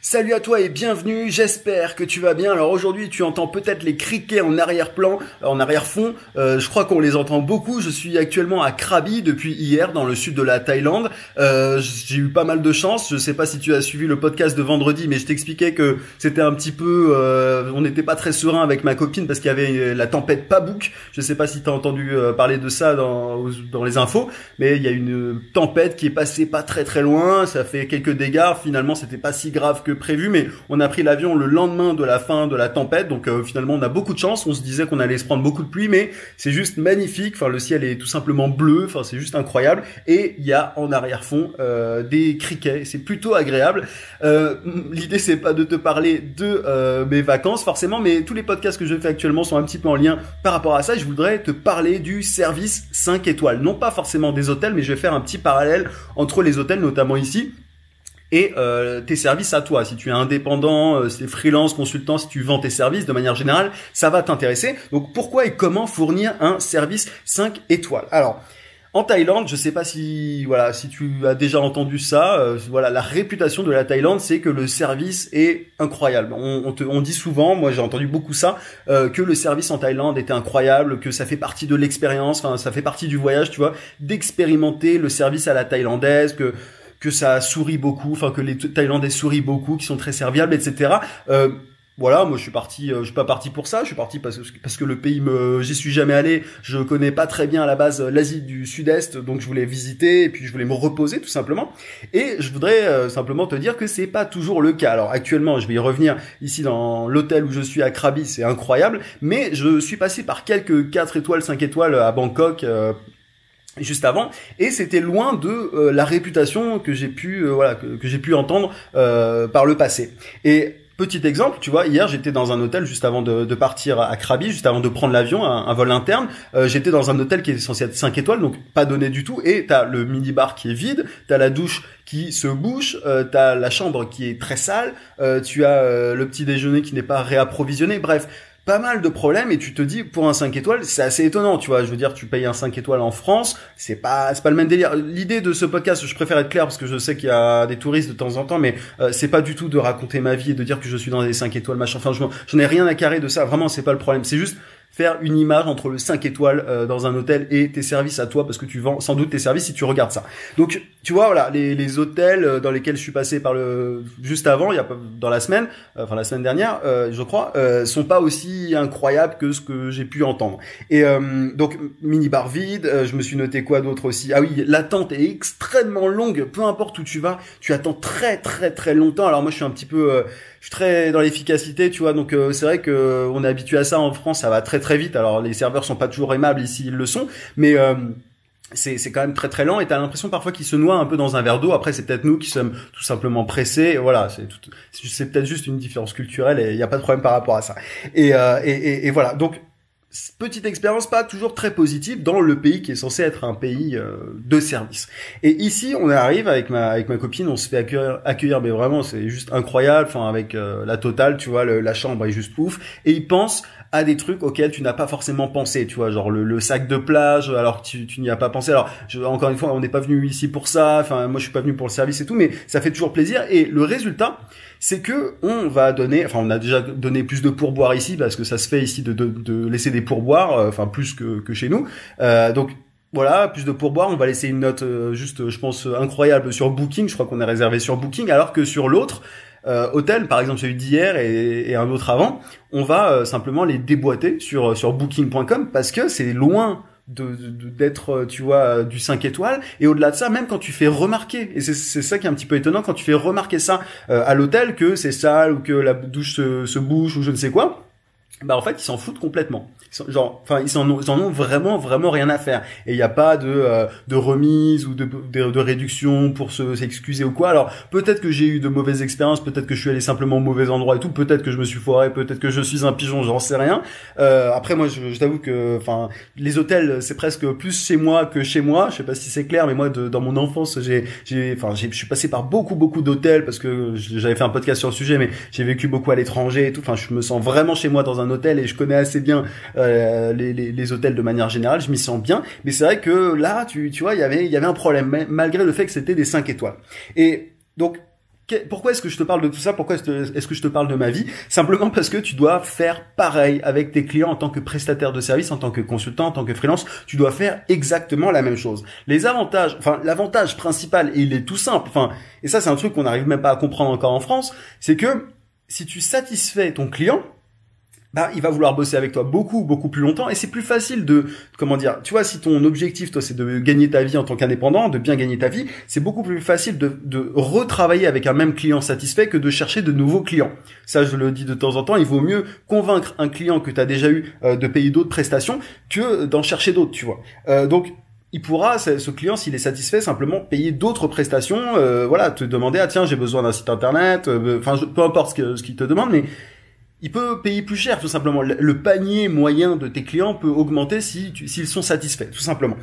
Salut à toi et bienvenue, j'espère que tu vas bien. Alors aujourd'hui tu entends peut-être les criquets en arrière-plan, en arrière-fond, je crois qu'on les entend beaucoup. Je suis actuellement à Krabi depuis hier dans le sud de la Thaïlande. J'ai eu pas mal de chance, je sais pas si tu as suivi le podcast de vendredi, mais je t'expliquais que c'était un petit peu, on n'était pas très serein avec ma copine parce qu'il y avait la tempête Pabuk. Je sais pas si tu as entendu parler de ça dans les infos, mais il y a une tempête qui est passée pas très très loin, ça fait quelques dégâts. Finalement c'était pas si grave que prévu, mais on a pris l'avion le lendemain de la fin de la tempête, donc finalement on a beaucoup de chance. On se disait qu'on allait se prendre beaucoup de pluie, mais c'est juste magnifique. Enfin, le ciel est tout simplement bleu, enfin c'est juste incroyable, et il y a en arrière-fond des criquets, c'est plutôt agréable. L'idée c'est pas de te parler de mes vacances forcément, mais tous les podcasts que je fais actuellement sont un petit peu en lien par rapport à ça, et je voudrais te parler du service 5 étoiles, non pas forcément des hôtels, mais je vais faire un petit parallèle entre les hôtels, notamment ici, et tes services à toi. Si tu es indépendant, si tu es freelance, consultant, si tu vends tes services de manière générale, ça va t'intéresser. Donc pourquoi et comment fournir un service 5 étoiles? Alors, en Thaïlande, je sais pas si tu as déjà entendu ça, la réputation de la Thaïlande, c'est que le service est incroyable. On dit souvent, moi j'ai entendu beaucoup ça, que le service en Thaïlande était incroyable, que ça fait partie de l'expérience, enfin ça fait partie du voyage, tu vois, d'expérimenter le service à la thaïlandaise, que ça sourit beaucoup, enfin que les Thaïlandais sourient beaucoup, qui sont très serviables, etc. Moi je suis pas parti pour ça, je suis parti parce que le pays j'y suis jamais allé, je connais pas très bien à la base l'Asie du Sud-Est, donc je voulais visiter et puis je voulais me reposer tout simplement. Et je voudrais simplement te dire que c'est pas toujours le cas. Alors actuellement, je vais y revenir ici dans l'hôtel où je suis à Krabi, c'est incroyable, mais je suis passé par quelques 4 étoiles, 5 étoiles à Bangkok, juste avant, et c'était loin de la réputation que j'ai pu que j'ai pu entendre par le passé. Et petit exemple, tu vois, hier j'étais dans un hôtel juste avant de partir à Krabi, juste avant de prendre l'avion, un vol interne. J'étais dans un hôtel qui était censé être 5 étoiles, donc pas donné du tout, et t'as le minibar qui est vide, t'as la douche qui se bouche, t'as la chambre qui est très sale, tu as le petit déjeuner qui n'est pas réapprovisionné, bref, pas mal de problèmes, et tu te dis, pour un 5 étoiles, c'est assez étonnant, tu vois. Je veux dire, tu payes un 5 étoiles en France, c'est pas le même délire. L'idée de ce podcast, je préfère être clair parce que je sais qu'il y a des touristes de temps en temps, mais c'est pas du tout de raconter ma vie et de dire que je suis dans des 5 étoiles, machin. Enfin, j'en ai rien à carrer de ça. Vraiment, c'est pas le problème. C'est juste faire une image entre le 5 étoiles dans un hôtel et tes services à toi, parce que tu vends sans doute tes services si tu regardes ça. Donc, tu vois, voilà, les hôtels dans lesquels je suis passé juste avant, dans la semaine, la semaine dernière, je crois, sont pas aussi incroyables que ce que j'ai pu entendre. Et donc, minibar vide, je me suis noté quoi d'autre aussi? Ah oui, l'attente est extrêmement longue, peu importe où tu vas, tu attends très très très longtemps. Alors moi, je suis très dans l'efficacité, tu vois, donc c'est vrai que on est habitué à ça en France, ça va très très vite. Alors les serveurs sont pas toujours aimables ici, ils le sont, mais c'est quand même très très lent, et t'as l'impression parfois qu'ils se noient un peu dans un verre d'eau. Après c'est peut-être nous qui sommes tout simplement pressés, et voilà, c'est peut-être juste une différence culturelle, et il y a pas de problème par rapport à ça. Et voilà, donc petite expérience pas toujours très positive dans le pays qui est censé être un pays de service. Et ici, on arrive avec ma copine, on se fait accueillir, mais vraiment c'est juste incroyable. Enfin, avec la totale, tu vois, la chambre est juste ouf. Et ils pensent à des trucs auxquels tu n'as pas forcément pensé, tu vois, genre le sac de plage, alors que tu n'y as pas pensé. Alors encore une fois, on n'est pas venu ici pour ça. Enfin, moi je suis pas venu pour le service et tout, mais ça fait toujours plaisir. Et le résultat, c'est que on a déjà donné plus de pourboires ici, parce que ça se fait ici de laisser des pourboires, plus que chez nous. Donc voilà, plus de pourboires, on va laisser une note juste, je pense, incroyable sur Booking. Je crois qu'on est réservé sur Booking, alors que sur l'autre hôtel, par exemple celui d'hier et un autre avant, on va simplement les déboîter sur booking.com, parce que c'est loin d'être, tu vois, du 5 étoiles. Et au-delà de ça, même quand tu fais remarquer, et c'est ça qui est un petit peu étonnant, quand tu fais remarquer ça à l'hôtel, que c'est sale ou que la douche se bouche ou je ne sais quoi, bah en fait ils s'en foutent complètement. Ils en ont vraiment rien à faire, et il n'y a pas de remise ou de réduction pour s'excuser ou quoi. Alors peut-être que j'ai eu de mauvaises expériences, peut-être que je suis allé simplement au mauvais endroit et tout, peut-être que je me suis foiré, peut-être que je suis un pigeon, j'en sais rien. Après moi je t'avoue que les hôtels c'est presque plus chez moi que chez moi. Je sais pas si c'est clair, mais moi dans mon enfance je suis passé par beaucoup d'hôtels, parce que j'avais fait un podcast sur le sujet, mais j'ai vécu beaucoup à l'étranger et tout. Enfin, je me sens vraiment chez moi dans un hôtel, et je connais assez bien les hôtels de manière générale, je m'y sens bien. Mais c'est vrai que là, tu vois, il y avait un problème, malgré le fait que c'était des 5 étoiles. Et donc, pourquoi est-ce que je te parle de tout ça? Pourquoi est-ce que je te parle de ma vie? Simplement parce que tu dois faire pareil avec tes clients en tant que prestataire de service, en tant que consultant, en tant que freelance. Tu dois faire exactement la même chose. L'avantage principal, et il est tout simple, et ça c'est un truc qu'on n'arrive même pas à comprendre encore en France, c'est que si tu satisfais ton client, il va vouloir bosser avec toi beaucoup plus longtemps, et c'est plus facile tu vois, si ton objectif, toi, c'est de gagner ta vie en tant qu'indépendant, de bien gagner ta vie, c'est beaucoup plus facile de retravailler avec un même client satisfait que de chercher de nouveaux clients. Ça, je le dis de temps en temps, il vaut mieux convaincre un client que tu as déjà eu de payer d'autres prestations que d'en chercher d'autres, tu vois. Donc, il pourra, ce client, s'il est satisfait, simplement payer d'autres prestations, te demander, tiens, j'ai besoin d'un site internet, peu importe ce qu'il te demande, mais il peut payer plus cher, tout simplement. Le panier moyen de tes clients peut augmenter s'ils sont satisfaits, tout simplement.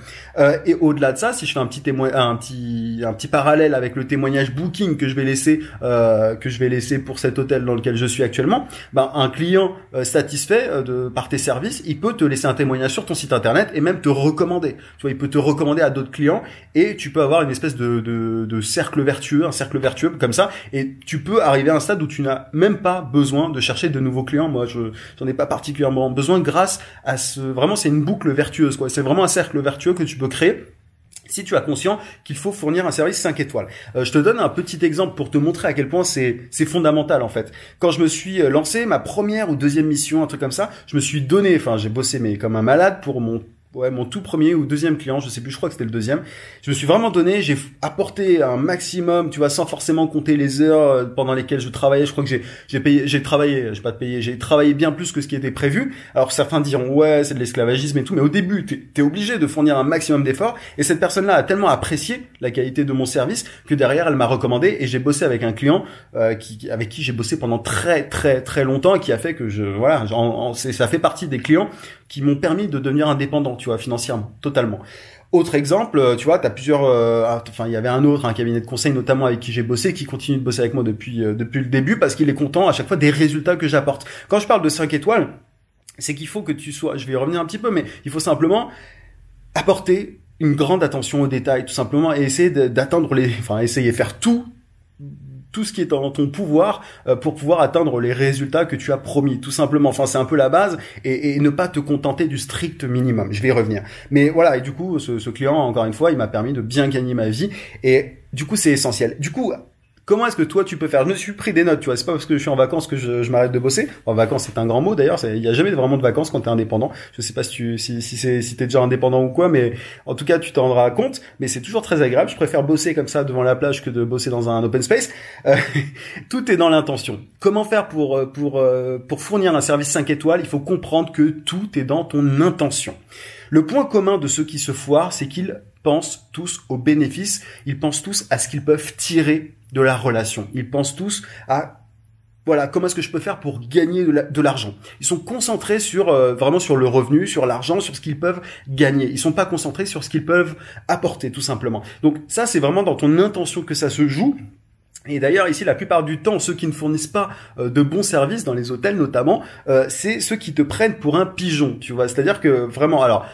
Et au-delà de ça, si je fais un petit parallèle avec le témoignage Booking que je vais laisser pour cet hôtel dans lequel je suis actuellement, un client satisfait par tes services, il peut te laisser un témoignage sur ton site internet et même te recommander. Tu vois, il peut te recommander à d'autres clients et tu peux avoir une espèce de cercle vertueux, un cercle vertueux comme ça, et tu peux arriver à un stade où tu n'as même pas besoin de chercher de nouveaux clients. Moi, j'en ai pas particulièrement besoin grâce à vraiment, c'est une boucle vertueuse, quoi. C'est vraiment un cercle vertueux que tu peux créer si tu as conscience qu'il faut fournir un service 5 étoiles. Je te donne un petit exemple pour te montrer à quel point c'est fondamental, en fait. Quand je me suis lancé, ma première ou deuxième mission, un truc comme ça, je me suis donné, j'ai bossé comme un malade pour mon tout premier ou deuxième client, je sais plus, je crois que c'était le deuxième. Je me suis vraiment donné, j'ai apporté un maximum, tu vois, sans forcément compter les heures pendant lesquelles je travaillais. Je crois que j'ai travaillé bien plus que ce qui était prévu. Alors certains diront, ouais, c'est de l'esclavagisme et tout, mais au début, t'es obligé de fournir un maximum d'efforts. Et cette personne-là a tellement apprécié la qualité de mon service que derrière, elle m'a recommandé et j'ai bossé avec un client avec qui j'ai bossé pendant très longtemps et qui a fait que ça fait partie des clients qui m'ont permis de devenir indépendant, tu vois, financièrement, totalement. Autre exemple, tu vois, t'as plusieurs, il y avait un cabinet de conseil notamment avec qui j'ai bossé, qui continue de bosser avec moi depuis le début parce qu'il est content à chaque fois des résultats que j'apporte. Quand je parle de 5 étoiles, c'est qu'il faut que tu sois, je vais y revenir un petit peu, mais il faut simplement apporter une grande attention aux détails, tout simplement, et essayer essayer de faire tout ce qui est en ton pouvoir pour pouvoir atteindre les résultats que tu as promis, tout simplement. C'est un peu la base, et ne pas te contenter du strict minimum. Je vais y revenir. Mais voilà, et du coup, ce client, encore une fois, il m'a permis de bien gagner ma vie, et du coup, c'est essentiel. Du coup, comment est-ce que toi tu peux faire? Je me suis pris des notes, tu vois, c'est pas parce que je suis en vacances que je m'arrête de bosser. En vacances, c'est un grand mot d'ailleurs, il y a jamais vraiment de vacances quand t'es indépendant. Je sais pas si t'es déjà indépendant ou quoi, mais en tout cas, tu t'en rendras compte, mais c'est toujours très agréable. Je préfère bosser comme ça devant la plage que de bosser dans un open space. Tout est dans l'intention. Comment faire pour fournir un service 5 étoiles? Il faut comprendre que tout est dans ton intention. Le point commun de ceux qui se foirent, c'est qu'ils pensent tous aux bénéfices, ils pensent tous à ce qu'ils peuvent tirer de la relation. Ils pensent tous à comment est-ce que je peux faire pour gagner de l'argent. Ils sont concentrés vraiment sur le revenu, sur l'argent, sur ce qu'ils peuvent gagner. Ils sont pas concentrés sur ce qu'ils peuvent apporter, tout simplement. Donc ça, c'est vraiment dans ton intention que ça se joue. Et d'ailleurs, ici, la plupart du temps, ceux qui ne fournissent pas de bons services dans les hôtels notamment, c'est ceux qui te prennent pour un pigeon, tu vois. C'est-à-dire que vraiment, alors,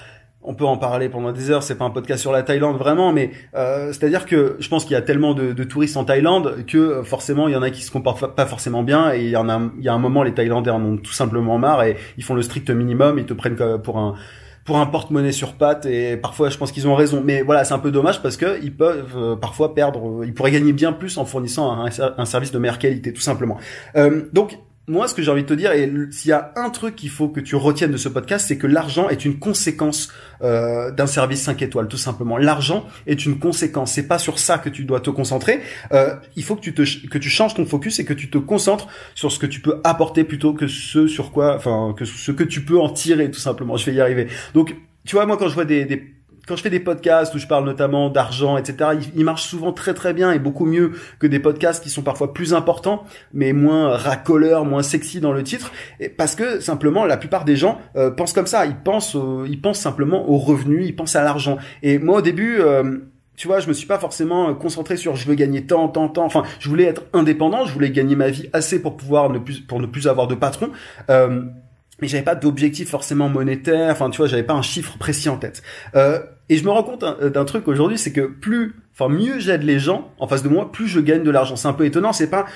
on peut en parler pendant des heures, c'est pas un podcast sur la Thaïlande vraiment, mais c'est-à-dire que je pense qu'il y a tellement de touristes en Thaïlande que forcément il y en a qui se comportent pas forcément bien, et il y a un moment les Thaïlandais en ont tout simplement marre et ils font le strict minimum, ils te prennent pour un porte-monnaie sur pattes, et parfois je pense qu'ils ont raison, mais voilà, c'est un peu dommage parce que ils peuvent parfois perdre, ils pourraient gagner bien plus en fournissant un service de meilleure qualité, tout simplement. Donc moi, ce que j'ai envie de te dire, et s'il y a un truc qu'il faut que tu retiennes de ce podcast, c'est que l'argent est une conséquence d'un service 5 étoiles, tout simplement. L'argent est une conséquence. C'est pas sur ça que tu dois te concentrer. Il faut que tu changes ton focus et que tu te concentres sur ce que tu peux apporter plutôt que ce que tu peux en tirer, tout simplement. Je vais y arriver. Donc, tu vois, moi, quand je vois quand je fais des podcasts où je parle notamment d'argent, etc., ils marchent souvent très bien et beaucoup mieux que des podcasts qui sont parfois plus importants, mais moins racoleurs, moins sexy dans le titre, parce que simplement la plupart des gens pensent comme ça. Ils pensent simplement aux revenus, ils pensent à l'argent. Et moi au début, tu vois, je me suis pas forcément concentré sur je veux gagner tant. Enfin, je voulais être indépendant, je voulais gagner ma vie assez pour ne plus avoir de patron. Mais j'avais pas d'objectif forcément monétaire, tu vois, j'avais pas un chiffre précis en tête. Et je me rends compte d'un truc aujourd'hui, c'est que plus enfin mieux j'aide les gens en face de moi, plus je gagne de l'argent. C'est un peu étonnant, c'est pas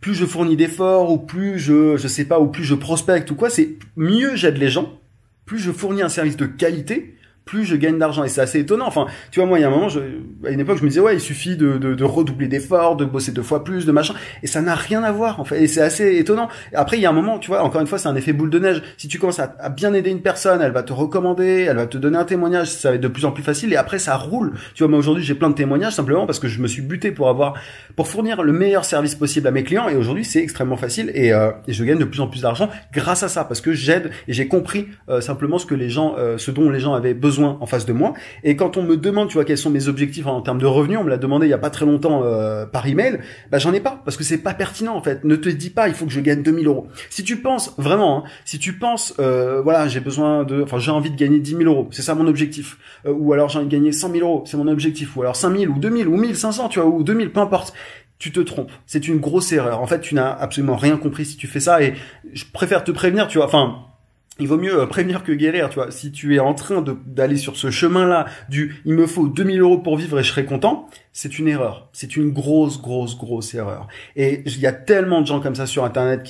plus je fournis d'efforts ou plus je sais pas, ou plus je prospecte ou quoi, c'est mieux j'aide les gens, plus je fournis un service de qualité, plus je gagne d'argent. Et c'est assez étonnant. Enfin, tu vois, moi, il y a un moment, à une époque, je me disais, ouais, il suffit de redoubler d'efforts, de bosser 2 fois plus, de machin. Et ça n'a rien à voir, en fait. Et c'est assez étonnant. Et après, il y a un moment, tu vois, encore une fois, c'est un effet boule de neige. Si tu commences à bien aider une personne, elle va te recommander, elle va te donner un témoignage, ça va être de plus en plus facile. Et après, ça roule. Tu vois, moi, aujourd'hui, j'ai plein de témoignages simplement parce que je me suis buté pour fournir le meilleur service possible à mes clients. Et aujourd'hui, c'est extrêmement facile. Et je gagne de plus en plus d'argent grâce à ça, parce que j'aide et j'ai compris simplement ce dont les gens avaient besoin en face de moi. Et quand on me demande, tu vois, quels sont mes objectifs en termes de revenus, on me l'a demandé il y a pas très longtemps par email, bah j'en ai pas, parce que c'est pas pertinent en fait. Ne te dis pas il faut que je gagne 2000 euros. Si tu penses vraiment, hein, si tu penses voilà, j'ai envie de gagner 10 000 euros, c'est ça mon objectif, ou alors j'ai envie de gagner 100 000 euros, c'est mon objectif, ou alors 5 000 ou 2 000 ou 1 500, tu vois, ou 2 000, peu importe. Tu te trompes. C'est une grosse erreur. En fait, tu n'as absolument rien compris si tu fais ça, et je préfère te prévenir, tu vois, enfin, il vaut mieux prévenir que guérir, tu vois. Si tu es en train d'aller sur ce chemin-là il me faut 2000 euros pour vivre et je serai content, c'est une erreur. C'est une grosse erreur. Et il y a tellement de gens comme ça sur Internet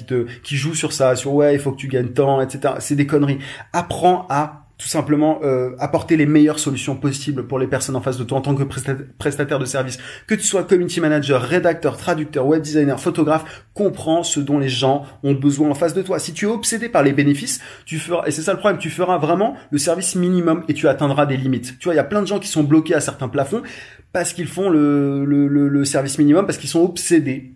qui jouent sur ça, sur ouais, il faut que tu gagnes tant, etc. C'est des conneries. Apprends à tout simplement apporter les meilleures solutions possibles pour les personnes en face de toi en tant que prestataire de service. Que tu sois community manager, rédacteur, traducteur, web designer, photographe, comprends ce dont les gens ont besoin en face de toi. Si tu es obsédé par les bénéfices, et c'est ça le problème, tu feras vraiment le service minimum et tu atteindras des limites. Tu vois, il y a plein de gens qui sont bloqués à certains plafonds parce qu'ils font le service minimum, parce qu'ils sont obsédés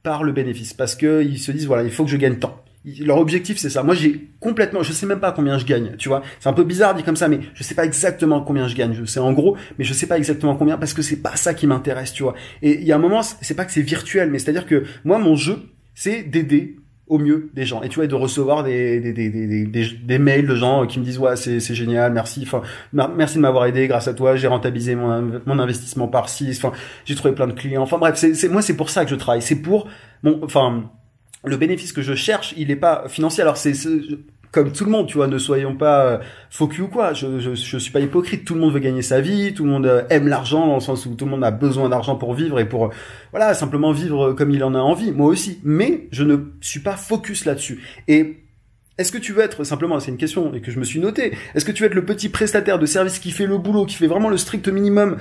par le bénéfice, parce qu'ils se disent voilà, il faut que je gagne tant. Leur objectif, c'est ça. Moi, je sais même pas combien je gagne, tu vois. C'est un peu bizarre dit comme ça, mais je sais pas exactement combien je gagne. Je sais en gros, mais je sais pas exactement combien parce que c'est pas ça qui m'intéresse, tu vois. Et il y a un moment, c'est pas que c'est virtuel, mais c'est-à-dire que moi, mon jeu, c'est d'aider au mieux des gens. Et tu vois, de recevoir des mails de gens qui me disent ouais, c'est génial, merci. Enfin, merci de m'avoir aidé. Grâce à toi, j'ai rentabilisé mon investissement par 6. Enfin, j'ai trouvé plein de clients. Enfin bref, moi, c'est pour ça que je travaille. C'est pour le bénéfice que je cherche, il est pas financier. Alors comme tout le monde, tu vois, ne soyons pas faux cul ou quoi. Je suis pas hypocrite. Tout le monde veut gagner sa vie. Tout le monde aime l'argent dans le sens où tout le monde a besoin d'argent pour vivre et pour voilà simplement vivre comme il en a envie. Moi aussi. Mais je ne suis pas focus là-dessus. Et est-ce que tu veux être, simplement, c'est une question et que je me suis noté, est-ce que tu veux être le petit prestataire de service qui fait le boulot, qui fait vraiment le strict minimum,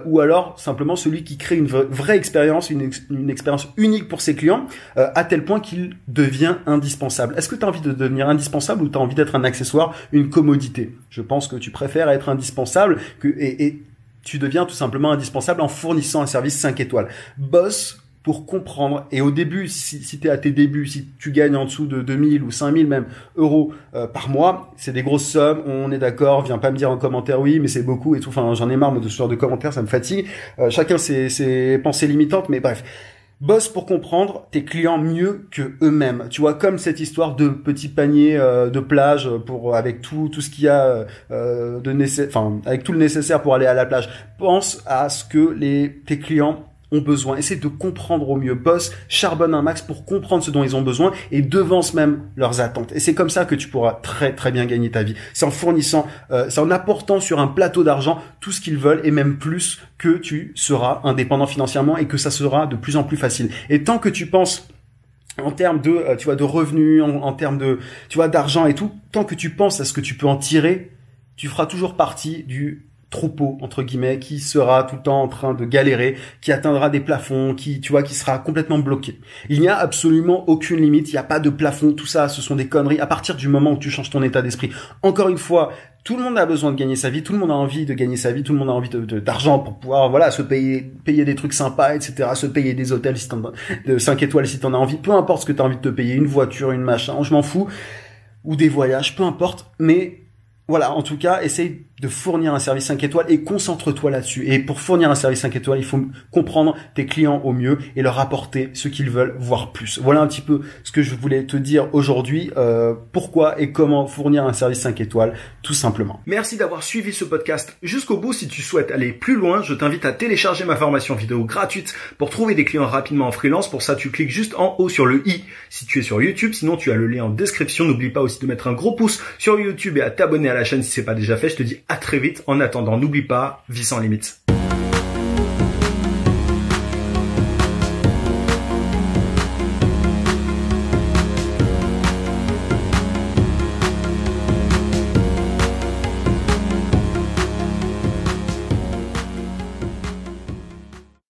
ou alors simplement celui qui crée une vraie expérience, une expérience unique pour ses clients, à tel point qu'il devient indispensable? Est-ce que tu as envie de devenir indispensable ou tu as envie d'être un accessoire, une commodité? Je pense que tu préfères être indispensable et tu deviens tout simplement indispensable en fournissant un service 5 étoiles. Bosse pour comprendre. Et au début, si tu es à tes débuts, si tu gagnes en dessous de 2000 ou 5000 même euros par mois, c'est des grosses sommes, on est d'accord, viens pas me dire en commentaire oui, mais c'est beaucoup et tout. Enfin, j'en ai marre de ce genre de commentaires, ça me fatigue. Chacun ses pensées limitantes, mais bref. Bosse pour comprendre tes clients mieux que eux-mêmes. Tu vois, comme cette histoire de petit panier de plage avec tout ce qu'il y a avec tout le nécessaire pour aller à la plage. Pense à ce que tes clients ont besoin. Essaie de comprendre au mieux. Bosse, charbonne un max pour comprendre ce dont ils ont besoin et devance même leurs attentes. Et c'est comme ça que tu pourras très très bien gagner ta vie. C'est en fournissant, c'est en apportant sur un plateau d'argent tout ce qu'ils veulent et même plus, que tu seras indépendant financièrement et que ça sera de plus en plus facile. Et tant que tu penses en termes de, tu vois, de revenus, en termes de, tu vois, d'argent et tout, tant que tu penses à ce que tu peux en tirer, tu feras toujours partie du troupeau entre guillemets qui sera tout le temps en train de galérer, qui atteindra des plafonds, qui sera complètement bloqué. Il n'y a absolument aucune limite, il n'y a pas de plafond, tout ça ce sont des conneries à partir du moment où tu changes ton état d'esprit. Encore une fois, tout le monde a besoin de gagner sa vie, tout le monde a envie de gagner sa vie, tout le monde a envie d'argent pour pouvoir voilà se payer des trucs sympas, etc., se payer des hôtels de 5 étoiles si t'en as envie, peu importe ce que t'as envie de te payer, une voiture, une machin, je m'en fous, ou des voyages, peu importe, mais voilà, en tout cas, essaye de fournir un service 5 étoiles et concentre-toi là-dessus. Et pour fournir un service 5 étoiles, il faut comprendre tes clients au mieux et leur apporter ce qu'ils veulent, voire plus. Voilà un petit peu ce que je voulais te dire aujourd'hui. Pourquoi et comment fournir un service 5 étoiles, tout simplement. Merci d'avoir suivi ce podcast jusqu'au bout. Si tu souhaites aller plus loin, je t'invite à télécharger ma formation vidéo gratuite pour trouver des clients rapidement en freelance. Pour ça, tu cliques juste en haut sur le i si tu es sur YouTube. Sinon, tu as le lien en description. N'oublie pas aussi de mettre un gros pouce sur YouTube et à t'abonner à la chaîne si c'est pas déjà fait. Je te dis à très vite. En attendant, n'oublie pas, vis sans limite.